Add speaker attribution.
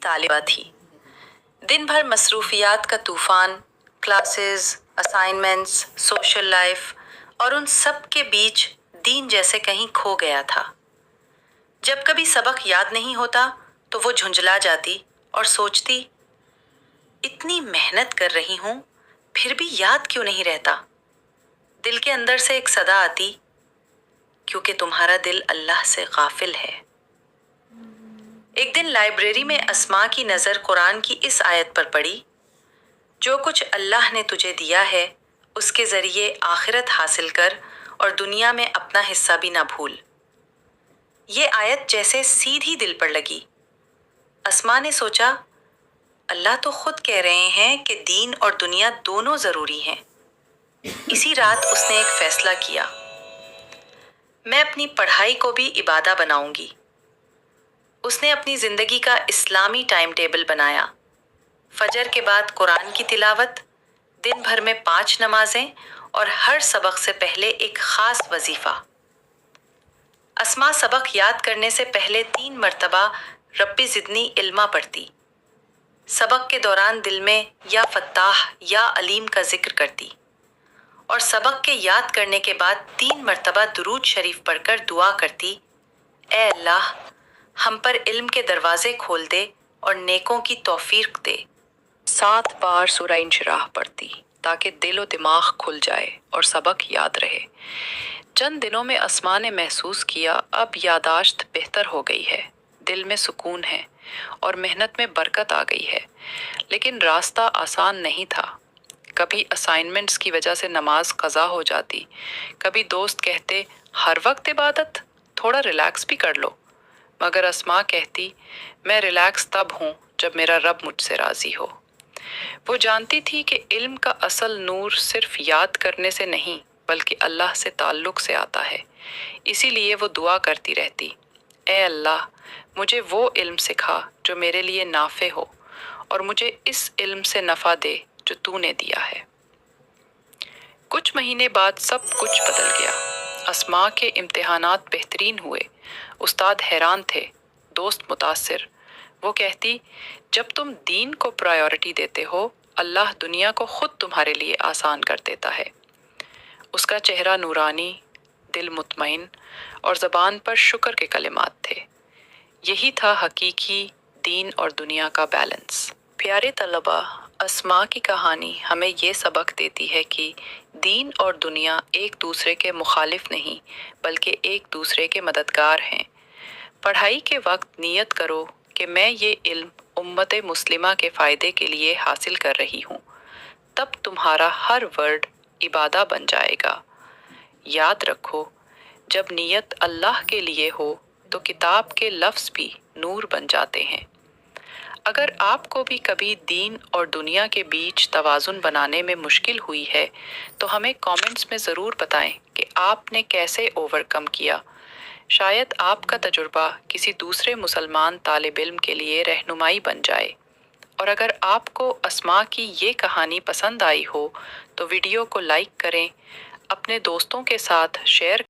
Speaker 1: तालिबा थी। दिन भर मसरूफियात का तूफान, क्लासेस, असाइनमेंट्स, सोशल लाइफ और उन सब के बीच दीन जैसे कहीं खो गया था। जब कभी सबक याद नहीं होता तो वो झुंझला जाती और सोचती, इतनी मेहनत कर रही हूं फिर भी याद क्यों नहीं रहता। दिल के अंदर से एक सदा आती, क्योंकि तुम्हारा दिल अल्लाह से गाफिल है। एक दिन लाइब्रेरी में अस्मा की नजर कुरान की इस आयत पर पड़ी, जो कुछ अल्लाह ने तुझे दिया है उसके जरिए आखिरत हासिल कर और दुनिया में अपना हिस्सा भी ना भूल। ये आयत जैसे सीधी दिल पर लगी। अस्मा ने सोचा, अल्लाह तो खुद कह रहे हैं कि दीन और दुनिया दोनों जरूरी हैं। इसी रात उसने एक फैसला किया, मैं अपनी पढ़ाई को भी इबादा बनाऊंगी। उसने अपनी जिंदगी का इस्लामी टाइम टेबल बनाया। फजर के बाद कुरान की तिलावत, दिन भर में 5 नमाजें और हर सबक से पहले एक खास वजीफा। अस्मा सबक याद करने से पहले 3 मर्तबा रब्बी जिदनी इल्मा पढ़ती। सबक के दौरान दिल में या फत्ताह या अलीम का जिक्र करती और सबक के याद करने के बाद 3 मर्तबा दुरूद शरीफ पढ़कर दुआ करती, ए अल्लाह, हम पर इल्म के दरवाजे खोल दे और नेकों की तौफीक दे। 7 बार सूरह इंशिराह पढ़ती ताकि दिल और दिमाग खुल जाए और सबक याद रहे। चंद दिनों में अस्मा ने महसूस किया, अब यादाश्त बेहतर हो गई है, दिल में सुकून है और मेहनत में बरकत आ गई है। लेकिन रास्ता आसान नहीं था। कभी असाइनमेंट्स की वजह से नमाज कज़ा हो जाती, कभी दोस्त कहते हर वक्त इबादत, थोड़ा रिलैक्स भी कर लो। मगर अस्मा कहती, मैं रिलैक्स तब हूँ जब मेरा रब मुझसे राज़ी हो। वो जानती थी कि इल्म का असल नूर सिर्फ याद करने से नहीं बल्कि अल्लाह से ताल्लुक़ से आता है। इसीलिए वो दुआ करती रहती, ए अल्लाह, मुझे वो इल्म सिखा जो मेरे लिए नाफ़े हो और मुझे इस इल्म से नफ़ा दे जो तूने दिया है। कुछ महीने बाद सब कुछ बदल गया। अस्मा के इम्तिहानात बेहतरीन हुए, उस्ताद हैरान थे, दोस्त मुतासिर। वो कहती, जब तुम दीन को प्रायोरिटी देते हो अल्लाह दुनिया को खुद तुम्हारे लिए आसान कर देता है। उसका चेहरा नूरानी, दिल मुतमईन और ज़बान पर शुक्र के कलिमात थे। यही था हकीकी दीन और दुनिया का बैलेंस। प्यारे तलबा, अस्मा की कहानी हमें ये सबक देती है कि दीन और दुनिया एक दूसरे के मुखालिफ नहीं बल्कि एक दूसरे के मददगार हैं। पढ़ाई के वक्त नियत करो कि मैं ये इल्म उम्मत मुस्लिमा के फ़ायदे के लिए हासिल कर रही हूँ, तब तुम्हारा हर वर्ड इबादा बन जाएगा। याद रखो, जब नियत अल्लाह के लिए हो तो किताब के लफ्ज़ भी नूर बन जाते हैं। अगर आपको भी कभी दीन और दुनिया के बीच तवाज़ुन बनाने में मुश्किल हुई है तो हमें कमेंट्स में ज़रूर बताएं कि आपने कैसे ओवरकम किया। शायद आपका तजुर्बा किसी दूसरे मुसलमान तालिब इल्म के लिए रहनुमाई बन जाए। और अगर आपको अस्मा की ये कहानी पसंद आई हो तो वीडियो को लाइक करें, अपने दोस्तों के साथ शेयर